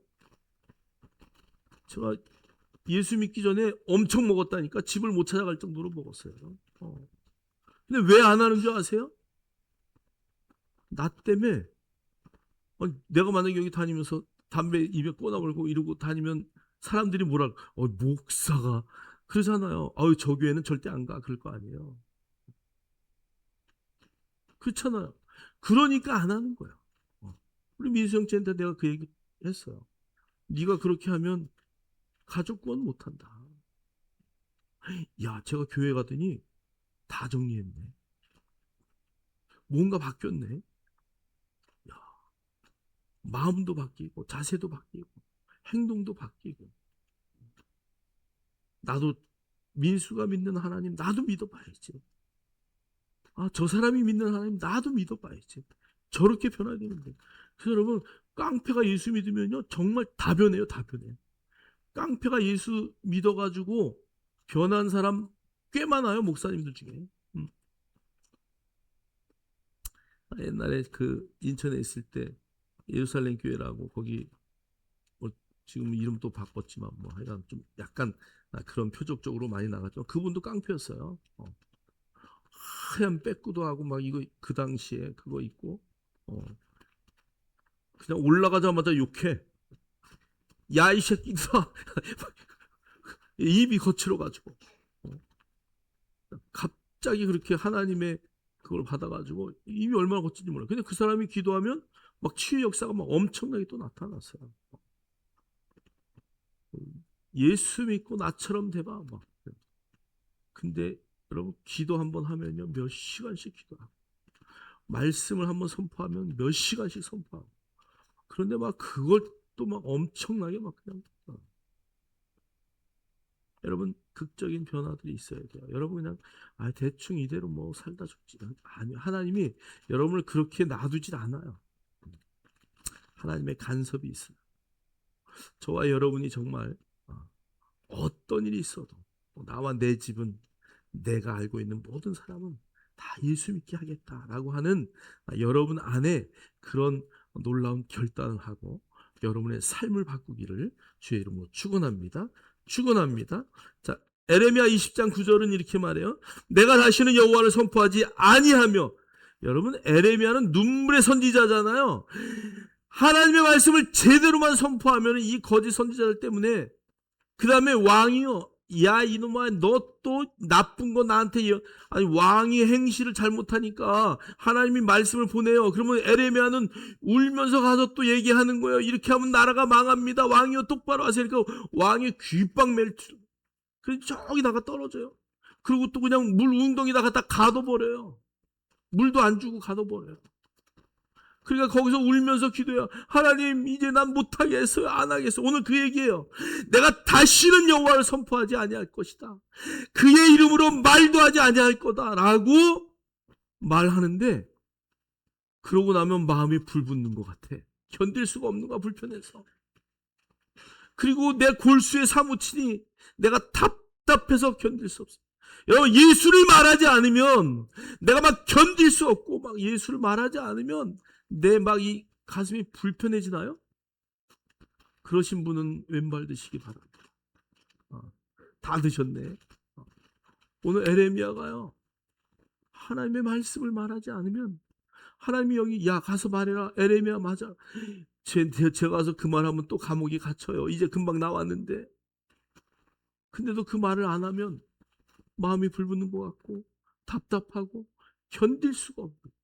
Speaker 1: 제가 예수 믿기 전에 엄청 먹었다니까 집을 못 찾아갈 정도로 먹었어요. 근데 왜 안 하는 줄 아세요? 나 때문에 내가 만약에 여기 다니면서 담배 입에 꽂아물고 이러고 다니면 사람들이 뭐라 목사가 그러잖아요. 저 교회는 절대 안 가. 그럴 거 아니에요. 그렇잖아요. 그러니까 안 하는 거예요. 우리 민수 형제한테 내가 그 얘기 했어요. 네가 그렇게 하면 가족 구원 못한다. 야, 제가 교회 가더니 다 정리했네. 뭔가 바뀌었네. 야, 마음도 바뀌고 자세도 바뀌고 행동도 바뀌고 나도 민수가 믿는 하나님 나도 믿어봐야지. 저 사람이 믿는 하나님 나도 믿어봐야지. 저렇게 변화되는데. 그래서 여러분 깡패가 예수 믿으면요 정말 다 변해요. 다 변해. 깡패가 예수 믿어가지고 변한 사람 꽤 많아요. 목사님들 중에. 옛날에 그 인천에 있을 때 예루살렘 교회라고 거기 뭐 지금 이름 또 바꿨지만 뭐 하여간 좀 약간 그런 표적적으로 많이 나갔죠. 그분도 깡패였어요. 하얀 빼꾸도 하고 막 이거 그 당시에 그거 있고 그냥 올라가자마자 욕해. 야 이 새끼들아. 입이 거칠어가지고 갑자기 그렇게 하나님의 그걸 받아가지고 입이 얼마나 거친지 몰라요. 근데 그 사람이 기도하면 막 치유 역사가 막 엄청나게 또 나타났어요. 예수 믿고 나처럼 돼봐. 막. 근데 여러분 기도 한번 하면요 몇 시간씩 기도하고 말씀을 한번 선포하면 몇 시간씩 선포하고 그런데 막 그걸 또 막 엄청나게 막 그냥 여러분 극적인 변화들이 있어야 돼요. 여러분 그냥 대충 이대로 뭐 살다 죽지 아니요. 하나님이 여러분을 그렇게 놔두질 않아요. 하나님의 간섭이 있어요. 저와 여러분이 정말 어떤 일이 있어도 나와 내 집은 내가 알고 있는 모든 사람은 다 예수 믿게 하겠다라고 하는 여러분 안에 그런 놀라운 결단을 하고 여러분의 삶을 바꾸기를 주의 이름으로 축원합니다. 축원합니다. 자, 에레미야 20장 9절은 이렇게 말해요. 내가 다시는 여호와를 선포하지 아니하며 여러분, 에레미야는 눈물의 선지자잖아요. 하나님의 말씀을 제대로만 선포하면 이 거짓 선지자들 때문에, 그 다음에 왕이요, 야 이놈아 너 또 나쁜 거 나한테 아니 왕이 행실을 잘못하니까 하나님이 말씀을 보내요. 그러면 에레미야는 울면서 가서 또 얘기하는 거예요. 이렇게 하면 나라가 망합니다. 왕이요 똑바로 하세요. 그러니까 왕이 귓방멜치, 그래서 저기다가 떨어져요. 그리고 또 그냥 물 웅덩이다가 딱 가둬버려요. 물도 안 주고 가둬버려요. 그러니까 거기서 울면서 기도해요. 하나님 이제 난 못하겠어요. 안 하겠어요. 오늘 그 얘기예요. 내가 다시는 여호와를 선포하지 아니할 것이다. 그의 이름으로 말도 하지 아니할 거다 라고 말하는데, 그러고 나면 마음이 불붙는 것 같아. 견딜 수가 없는 거야, 불편해서. 그리고 내 골수에 사무치니 내가 답답해서 견딜 수 없어. 여러분, 예수를 말하지 않으면 내가 막 견딜 수 없고, 막 예수를 말하지 않으면 내 막 이 가슴이 불편해지나요? 그러신 분은 왼발 드시기 바랍니다. 다 드셨네. 오늘 에레미야가요, 하나님의 말씀을 말하지 않으면 하나님이 여기 야 가서 말해라. 에레미야 맞아. 제가 가서 그 말하면 또 감옥에 갇혀요. 이제 금방 나왔는데. 근데도 그 말을 안 하면 마음이 불붙는 것 같고 답답하고 견딜 수가 없고.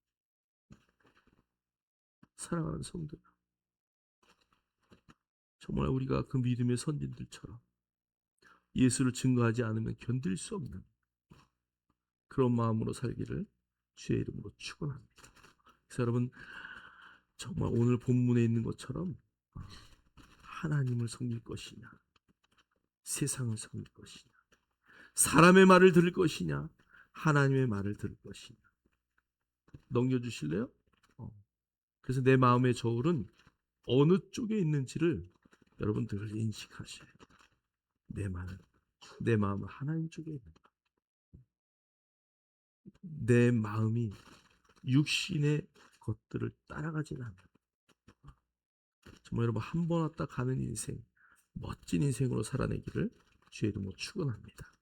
Speaker 1: 사랑하는 성도, 정말 우리가 그 믿음의 선진들처럼 예수를 증거하지 않으면 견딜 수 없는 그런 마음으로 살기를 주의 이름으로 축원합니다. 그래서 여러분, 정말 오늘 본문에 있는 것처럼 하나님을 섬길 것이냐, 세상을 섬길 것이냐, 사람의 말을 들을 것이냐, 하나님의 말을 들을 것이냐. 넘겨주실래요? 그래서 내 마음의 저울은 어느 쪽에 있는지를 여러분들 인식하셔야 돼요. 내 마음은 하나님 쪽에 있는 거예요. 내 마음이 육신의 것들을 따라가지는 않아요. 정말 여러분, 한 번 왔다 가는 인생, 멋진 인생으로 살아내기를 주의 이름으로 축원합니다.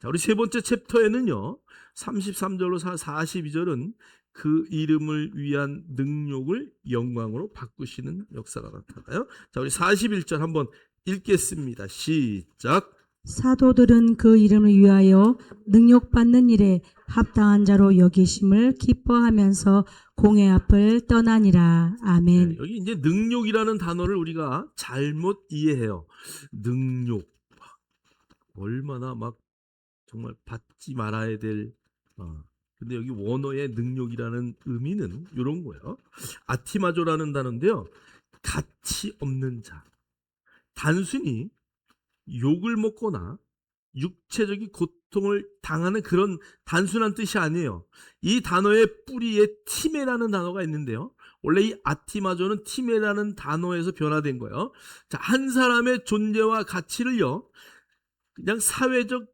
Speaker 1: 자, 우리 세 번째 챕터에는요, 33절로 42절은 그 이름을 위한 능력을 영광으로 바꾸시는 역사가 나타나요. 자, 우리 41절 한번 읽겠습니다. 시작.
Speaker 2: 사도들은 그 이름을 위하여 능력받는 일에 합당한 자로 여기심을 기뻐하면서 공회 앞을 떠나니라. 아멘.
Speaker 1: 네, 여기 이제 능력이라는 단어를 우리가 잘못 이해해요. 능력, 얼마나 막 정말 받지 말아야 될. 근데 여기 원어의 능력이라는 의미는 이런 거예요. 아티마조라는 단어인데요, 가치 없는 자, 단순히 욕을 먹거나 육체적인 고통을 당하는 그런 단순한 뜻이 아니에요. 이 단어의 뿌리에 티메라는 단어가 있는데요, 원래 이 아티마조는 티메라는 단어에서 변화된 거예요. 자, 한 사람의 존재와 가치를요, 그냥 사회적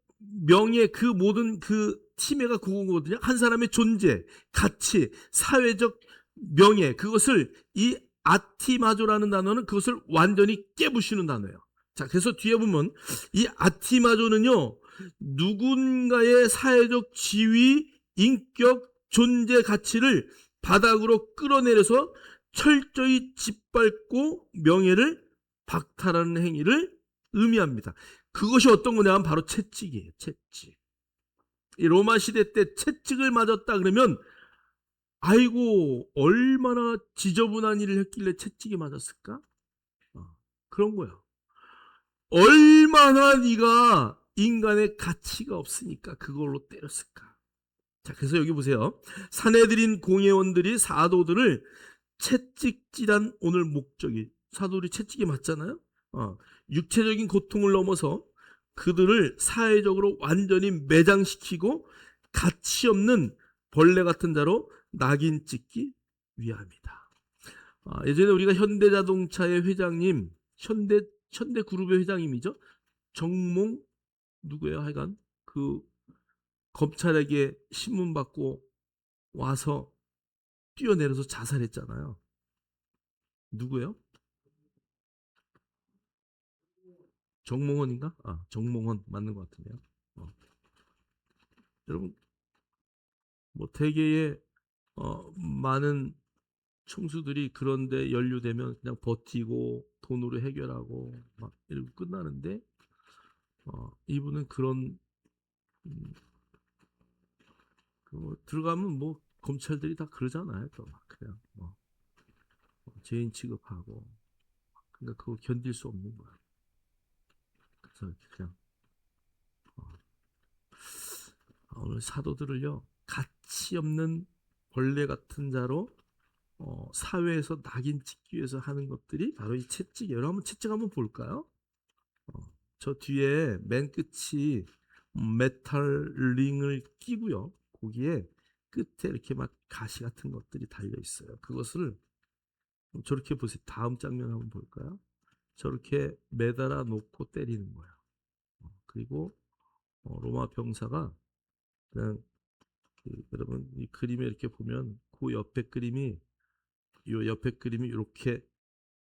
Speaker 1: 명예, 그 모든 그 티메가 그거거든요. 한 사람의 존재, 가치, 사회적 명예, 그것을 이 아티마조라는 단어는 그것을 완전히 깨부시는 단어예요. 자, 그래서 뒤에 보면 이 아티마조는요, 누군가의 사회적 지위, 인격, 존재, 가치를 바닥으로 끌어내려서 철저히 짓밟고 명예를 박탈하는 행위를 의미합니다. 그것이 어떤 거냐면 바로 채찍이에요. 채찍. 이 로마 시대 때 채찍을 맞았다 그러면, 아이고 얼마나 지저분한 일을 했길래 채찍이 맞았을까? 그런 거야. 얼마나 네가 인간의 가치가 없으니까 그걸로 때렸을까? 자, 그래서 여기 보세요. 사내들인 공회원들이 사도들을 채찍질한 오늘 목적이, 사도들이 채찍이 맞잖아요. 육체적인 고통을 넘어서 그들을 사회적으로 완전히 매장시키고 가치 없는 벌레 같은 자로 낙인 찍기 위함이다. 예전에 우리가 현대자동차의 회장님, 현대그룹의 회장님이죠, 정몽 누구예요? 하여간 그 검찰에게 신문 받고 와서 뛰어내려서 자살했잖아요. 누구예요? 정몽원인가? 정몽원 맞는 것 같은데요. 여러분, 뭐 대개의 많은 총수들이 그런데 연루되면 그냥 버티고 돈으로 해결하고 막 이러고 끝나는데 이분은 그런 들어가면 뭐 검찰들이 다 그러잖아요. 또 막 그냥 죄인 취급하고 그러니까 그거 견딜 수 없는 거야. 그래서 그냥 오늘 사도들을요 가치 없는 벌레 같은 자로 사회에서 낙인 찍기 위해서 하는 것들이 바로 이 채찍이에요. 여러분 채찍 한번 볼까요? 저 뒤에 맨 끝이 메탈 링을 끼고요. 거기에 끝에 이렇게 막 가시 같은 것들이 달려 있어요. 그것을 저렇게 보세요. 다음 장면 한번 볼까요? 저렇게 매달아 놓고 때리는 거예요. 그리고 로마 병사가 그냥 여러분 이 그림에 이렇게 보면 그 옆에 그림이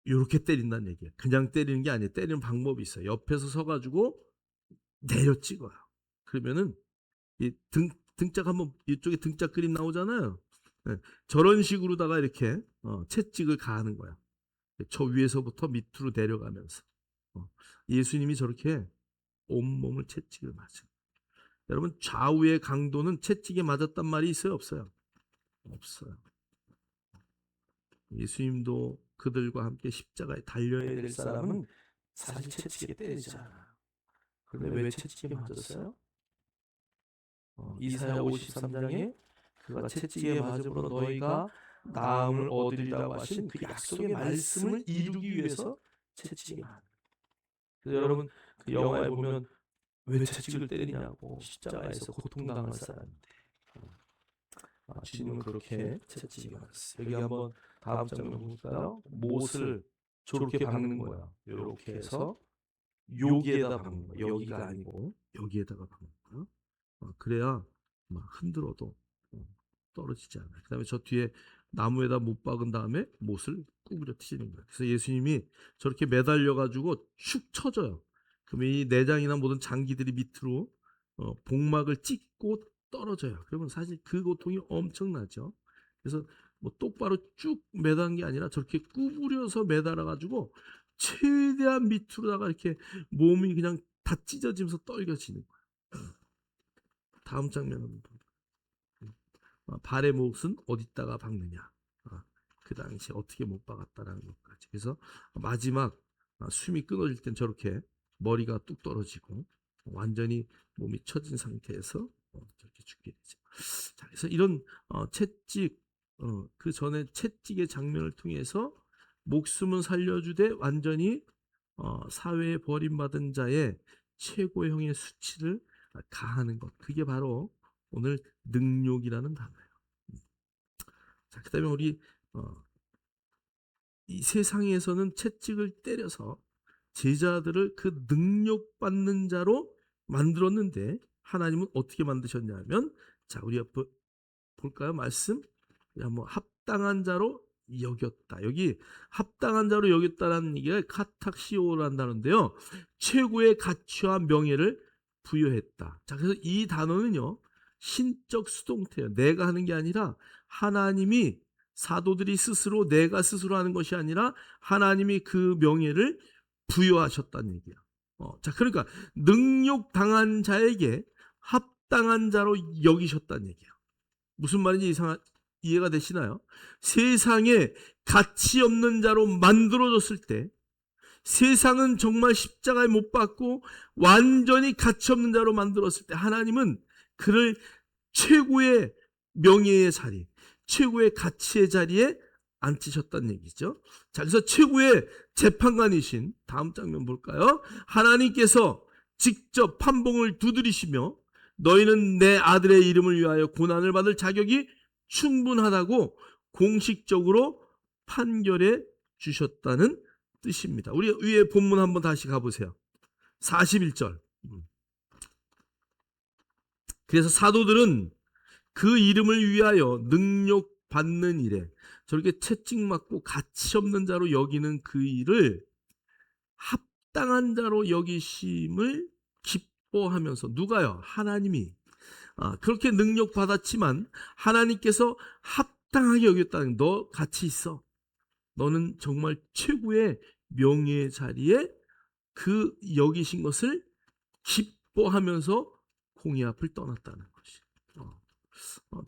Speaker 1: 이렇게 때린다는 얘기예요. 그냥 때리는 게 아니에요. 때리는 방법이 있어요. 옆에서 서가지고 내려 찍어요. 그러면은 이 등짝 한번 이쪽에 등짝 그림 나오잖아요. 네, 저런 식으로다가 이렇게 채찍을 가하는 거야. 저 위에서부터 밑으로 내려가면서 예수님이 저렇게 온몸을 채찍을 맞아요. 여러분 좌우의 강도는 채찍에 맞았단 말이 있어요? 없어요? 없어요. 예수님도 그들과 함께 십자가에 달려야 될 사람은 사실 채찍에 때리지 않아요. 그런데 왜 채찍에 맞았어요? 이사야 53장에 그가 채찍에 맞음으로 너희가 나음을 얻으리라고 하신 그 약속의 말씀을 이루기 위해서 채찍에 맞는. 그래서 여러분 그 영화에 보면 왜 채찍을 때리냐고 십자가에서 고통당할 사람인데 주님은 그렇게 채찍에 맞았어요. 여기 한번 다음 장면 볼까요? 못을 저렇게 박는 거예요. 이렇게 해서 여기에다 박는 거예요. 여기가 아니고 여기에다가 박는 거예요. 그래야 막 흔들어도 떨어지지 않아요. 그 다음에 저 뒤에 나무에다 못 박은 다음에 못을 구부려 트시는 거예요. 그래서 예수님이 저렇게 매달려가지고 축 쳐져요. 그러면 이 내장이나 모든 장기들이 밑으로 복막을 찍고 떨어져요. 그러면 사실 그 고통이 엄청나죠. 그래서 뭐 똑바로 쭉 매달은 게 아니라 저렇게 구부려서 매달아가지고 최대한 밑으로다가 이렇게 몸이 그냥 다 찢어지면서 떨겨지는 거예요. 다음 장면 한번 볼까요? 발의 못은 어디다가 박느냐. 그 당시 어떻게 못 박았다라는 것까지. 그래서 마지막 숨이 끊어질 땐 저렇게 머리가 뚝 떨어지고 완전히 몸이 처진 상태에서 저렇게 죽게 되죠. 자, 그래서 이런 채찍 그 전에 채찍의 장면을 통해서 목숨은 살려주되 완전히 사회에 버림받은 자의 최고형의 수치를 가하는 것. 그게 바로 오늘 능욕이라는 단어예요. 자, 그다음에 우리 이 세상에서는 채찍을 때려서 제자들을 그 능력받는 자로 만들었는데 하나님은 어떻게 만드셨냐면 자 우리 옆에 볼까요? 말씀 한번 합당한 자로 여겼다. 여기 합당한 자로 여겼다라는 얘기가 카탁시오라는 단어인데요. 최고의 가치와 명예를 부여했다. 자 그래서 이 단어는요. 신적 수동태예요. 내가 하는 게 아니라 하나님이 사도들이 스스로 내가 스스로 하는 것이 아니라 하나님이 그 명예를 부여하셨다는 얘기예요. 자 그러니까 능욕 당한 자에게 합당한 자로 여기셨다는 얘기예요. 무슨 말인지 이해가 되시나요? 세상에 가치 없는 자로 만들어졌을 때 세상은 정말 십자가에 못 박고 완전히 가치 없는 자로 만들었을 때 하나님은 그를 최고의 명예의 자리, 최고의 가치의 자리에 앉히셨다는 얘기죠. 자, 그래서 최고의 재판관이신 다음 장면 볼까요? 하나님께서 직접 판봉을 두드리시며 너희는 내 아들의 이름을 위하여 고난을 받을 자격이 충분하다고 공식적으로 판결해 주셨다는 뜻입니다. 우리 위에 본문 한번 다시 가보세요. 41절. 그래서 사도들은 그 이름을 위하여 능력 받는 일에 저렇게 채찍 맞고 가치 없는 자로 여기는 그 일을 합당한 자로 여기심을 기뻐하면서 누가요? 하나님이 그렇게 능력 받았지만 하나님께서 합당하게 여겼다는, 너 같이 있어. 너는 정말 최고의 명예의 자리에 그 여기신 것을 기뻐하면서 공의 앞을 떠났다는 것이.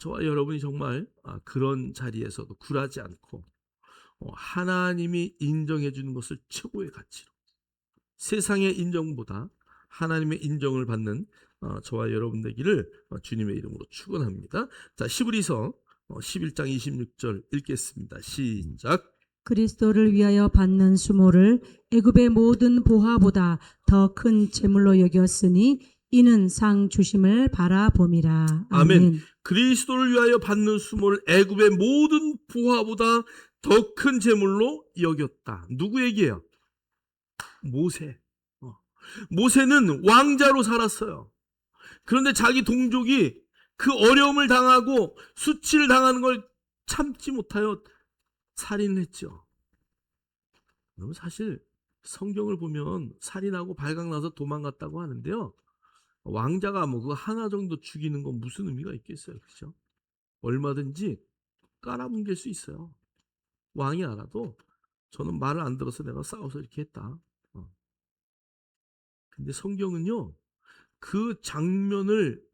Speaker 1: 저와 여러분이 정말 그런 자리에서도 굴하지 않고 하나님이 인정해 주는 것을 최고의 가치로, 세상의 인정보다 하나님의 인정을 받는 저와 여러분 되기를 주님의 이름으로 축원합니다. 자, 히브리서 11장 26절 읽겠습니다. 시작.
Speaker 2: 그리스도를 위하여 받는 수모를 애굽의 모든 보화보다 더 큰 재물로 여겼으니 이는 상 주심을 바라봄이라.
Speaker 1: 아멘. 그리스도를 위하여 받는 수모를 애굽의 모든 보화보다 더 큰 재물로 여겼다. 누구 얘기예요? 모세. 모세는 왕자로 살았어요. 그런데 자기 동족이 그 어려움을 당하고 수치를 당하는 걸 참지 못하여 살인을 했죠. 여러분, 사실 성경을 보면 살인하고 발각나서 도망갔다고 하는데요, 왕자가 뭐 그거 하나 정도 죽이는 건 무슨 의미가 있겠어요, 그렇죠? 얼마든지 깔아뭉갤 수 있어요. 왕이 알아도 저는 말을 안 들어서 내가 싸워서 이렇게 했다. 근데 성경은요, 그 장면을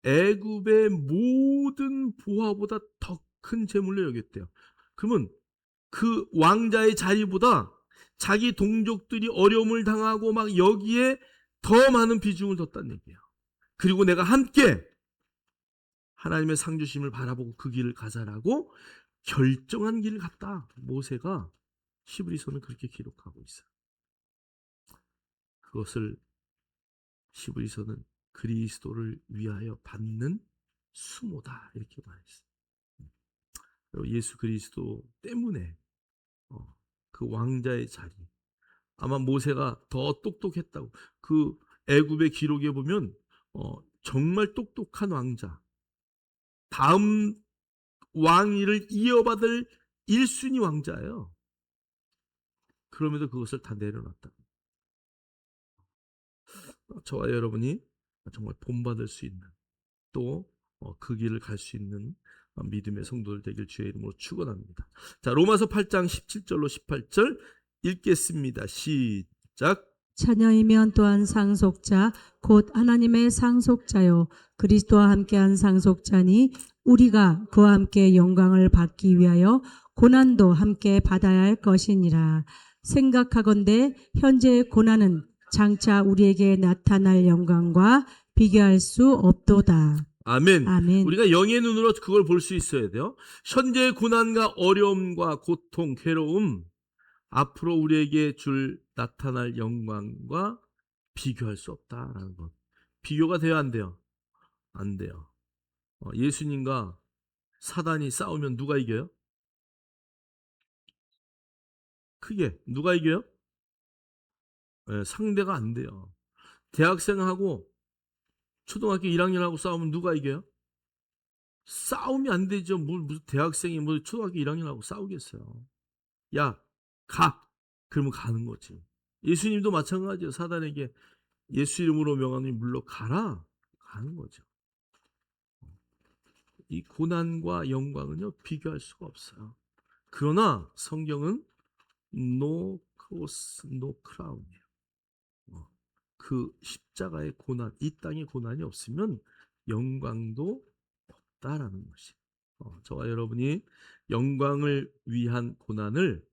Speaker 1: 애굽의 모든 보화보다 더 큰 재물로 여겼대요. 그러면 그 왕자의 자리보다 자기 동족들이 어려움을 당하고 막 여기에 더 많은 비중을 뒀다는 얘기예요. 그리고 내가 함께 하나님의 상주심을 바라보고 그 길을 가자라고 결정한 길을 갔다. 모세가 히브리서는 그렇게 기록하고 있어요. 그것을 히브리서는 그리스도를 위하여 받는 수모다 이렇게 말했어요. 예수 그리스도 때문에 그 왕자의 자리, 아마 모세가 더 똑똑했다고, 그 애굽의 기록에 보면 정말 똑똑한 왕자, 다음 왕위를 이어받을 1순위 왕자예요. 그럼에도 그것을 다 내려놨다. 저와 여러분이 정말 본받을 수 있는, 또 그 길을 갈 수 있는 믿음의 성도들 되길 주의 이름으로 축원합니다. 자, 로마서 8장 17절로 18절 읽겠습니다. 시작.
Speaker 2: 자녀이면 또한 상속자 곧 하나님의 상속자요 그리스도와 함께한 상속자니 우리가 그와 함께 영광을 받기 위하여 고난도 함께 받아야 할 것이니라. 생각하건대 현재의 고난은 장차 우리에게 나타날 영광과 비교할 수 없도다.
Speaker 1: 아멘.
Speaker 2: 아멘.
Speaker 1: 우리가 영의 눈으로 그걸 볼 수 있어야 돼요. 현재의 고난과 어려움과 고통, 괴로움, 앞으로 우리에게 줄 나타날 영광과 비교할 수 없다라는 것. 비교가 돼요, 안 돼요? 안 돼요. 예수님과 사단이 싸우면 누가 이겨요? 크게 누가 이겨요? 상대가 안 돼요. 대학생하고 초등학교 1학년하고 싸우면 누가 이겨요? 싸움이 안 되죠. 무슨 대학생이 초등학교 1학년하고 싸우겠어요. 야, 가. 그러면 가는 거지. 예수님도 마찬가지예요. 사단에게 예수 이름으로 명하노니 물러가라. 가는 거죠. 이 고난과 영광은요, 비교할 수가 없어요. 그러나 성경은 no cross, no crown이에요. 그 십자가의 고난, 이 땅의 고난이 없으면 영광도 없다라는 것이. 저와 여러분이 영광을 위한 고난을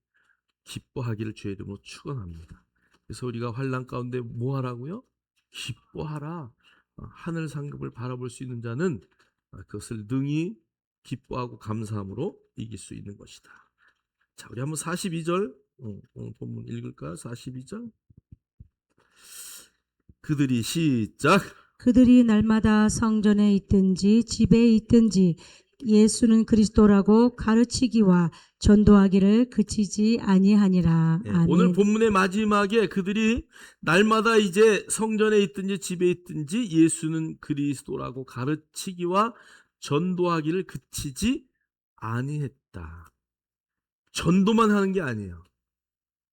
Speaker 1: 기뻐하기를 주의 이름으로 축원합니다. 그래서 우리가 환난 가운데 뭐 하라고요? 기뻐하라. 하늘 상급을 바라볼 수 있는 자는 그것을 능히 기뻐하고 감사함으로 이길 수 있는 것이다. 자, 우리 한번 42절 오늘 본문 읽을까요? 42절. 그들이 시작.
Speaker 2: 그들이 날마다 성전에 있든지 집에 있든지 예수는 그리스도라고 가르치기와 전도하기를 그치지 아니하니라.
Speaker 1: 네,
Speaker 2: 아멘.
Speaker 1: 오늘 본문의 마지막에 그들이 날마다 이제 성전에 있든지 집에 있든지 예수는 그리스도라고 가르치기와 전도하기를 그치지 아니했다. 전도만 하는 게 아니에요.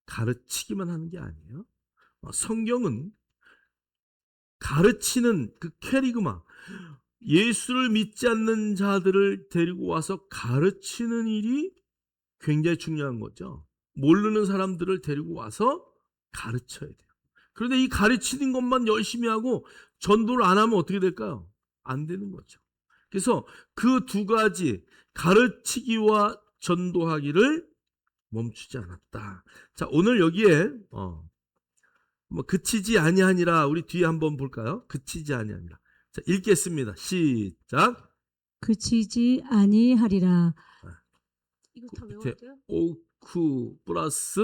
Speaker 1: 가르치기만 하는 게 아니에요. 성경은 가르치는 그 캐리그마, 예수를 믿지 않는 자들을 데리고 와서 가르치는 일이 굉장히 중요한 거죠. 모르는 사람들을 데리고 와서 가르쳐야 돼요. 그런데 이 가르치는 것만 열심히 하고 전도를 안 하면 어떻게 될까요? 안 되는 거죠. 그래서 그 두 가지, 가르치기와 전도하기를 멈추지 않았다. 자, 오늘 여기에 그치지 아니하니라, 우리 뒤에 한번 볼까요? 그치지 아니하니라. 자, 읽겠습니다. 시작.
Speaker 2: 그치지 아니하리라. 이거 다
Speaker 1: 밑에
Speaker 2: 외워야 돼요?
Speaker 1: 오쿠 플러스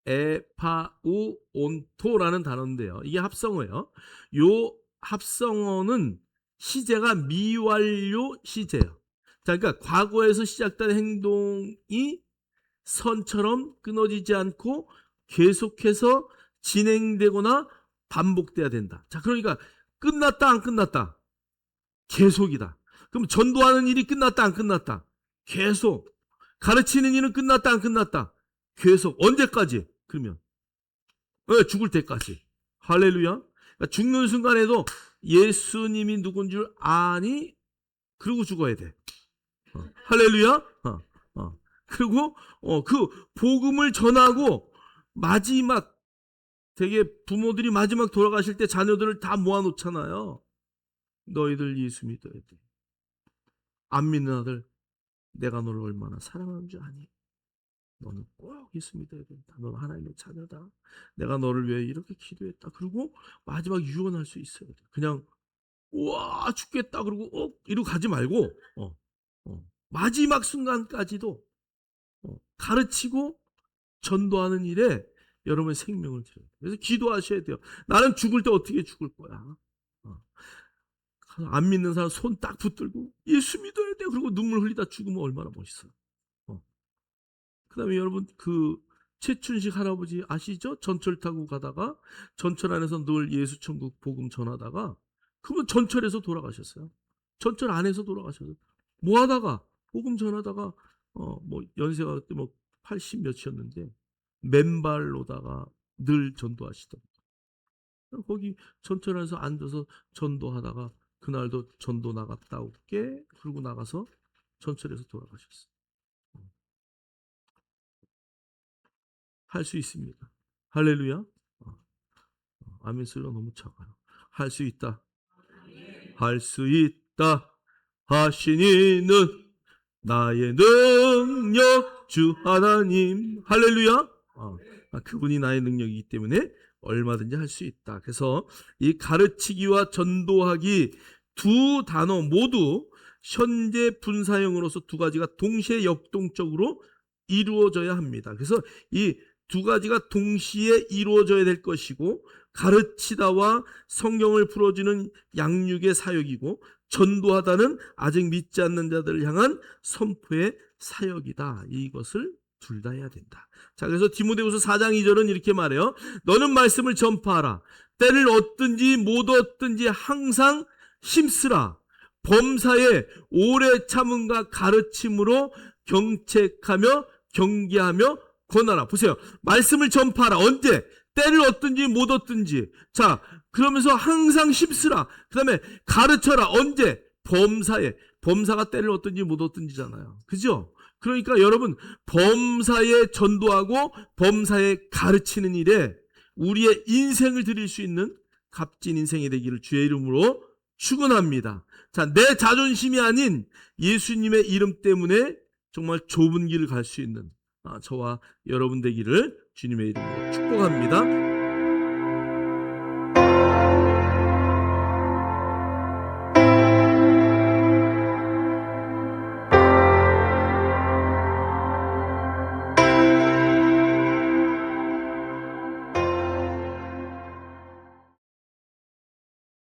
Speaker 1: 에파우 온토라는 단어인데요. 이게 합성어예요. 요 합성어는 시제가 미완료 시제예요. 자, 그러니까 과거에서 시작된 행동이 선처럼 끊어지지 않고 계속해서 진행되거나 반복돼야 된다. 자, 그러니까 끝났다 안 끝났다? 계속이다. 그럼 전도하는 일이 끝났다 안 끝났다? 계속. 가르치는 일은 끝났다 안 끝났다? 계속. 언제까지? 그러면 죽을 때까지. 할렐루야. 그러니까 죽는 순간에도 예수님이 누군 줄 아니? 그리고 죽어야 돼. 할렐루야. 그리고 그 복음을 전하고 마지막, 되게 부모들이 마지막 돌아가실 때 자녀들을 다 모아놓잖아요. 너희들 예수 믿어야 돼. 안 믿는 아들, 내가 너를 얼마나 사랑하는 줄 아니? 너는 꼭 예수 믿어야 된다. 너는 하나님의 자녀다. 내가 너를 위해 이렇게 기도했다. 그리고 마지막 유언할 수 있어야 돼. 그냥 와 죽겠다 그러고 이러고 가지 말고 마지막 순간까지도 가르치고 전도하는 일에 여러분의 생명을 드려요. 그래서 기도하셔야 돼요. 나는 죽을 때 어떻게 죽을 거야? 안 믿는 사람 손 딱 붙들고 예수 믿어야 돼. 그리고 눈물 흘리다 죽으면 얼마나 멋있어요. 그 다음에 여러분, 그 최춘식 할아버지 아시죠? 전철 타고 가다가 전철 안에서 늘 예수천국 복음 전하다가 그분 전철에서 돌아가셨어요. 전철 안에서 돌아가셨어요. 뭐 하다가? 복음 전하다가 뭐 연세가 그때 뭐 80 몇이었는데 맨발로다가 늘 전도하시던. 거기 전철 안에서 앉아서 전도하다가 그날도 전도 나갔다 올게 그러고 나가서 전철에서 돌아가셨어요. 할 수 있습니다. 할렐루야. 아멘 소리가 너무 작아요. 할 수 있다. 할 수 있다. 하신 이는 나의 능력 주 하나님. 할렐루야. 그분이 나의 능력이기 때문에 얼마든지 할 수 있다. 그래서 이 가르치기와 전도하기 두 단어 모두 현재 분사형으로서 두 가지가 동시에 역동적으로 이루어져야 합니다. 그래서 이 두 가지가 동시에 이루어져야 될 것이고, 가르치다와 성경을 풀어주는 양육의 사역이고, 전도하다는 아직 믿지 않는 자들을 향한 선포의 사역이다. 이것을 둘 다 해야 된다. 자, 그래서 디모데후서 4장 2절은 이렇게 말해요. 너는 말씀을 전파하라. 때를 얻든지 못 얻든지 항상 힘쓰라. 범사에 오래 참음과 가르침으로 경책하며 경계하며 권하라. 보세요. 말씀을 전파하라. 언제? 때를 얻든지 못 얻든지. 자, 그러면서 항상 힘쓰라. 그 다음에 가르쳐라. 언제? 범사에. 범사가 때를 얻든지 못 얻든지잖아요. 그죠? 그러니까 여러분, 범사에 전도하고 범사에 가르치는 일에 우리의 인생을 드릴 수 있는 값진 인생이 되기를 주의 이름으로 축원합니다. 자, 내 자존심이 아닌 예수님의 이름 때문에 정말 좁은 길을 갈 수 있는 저와 여러분 되기를 주님의 이름으로 축복합니다.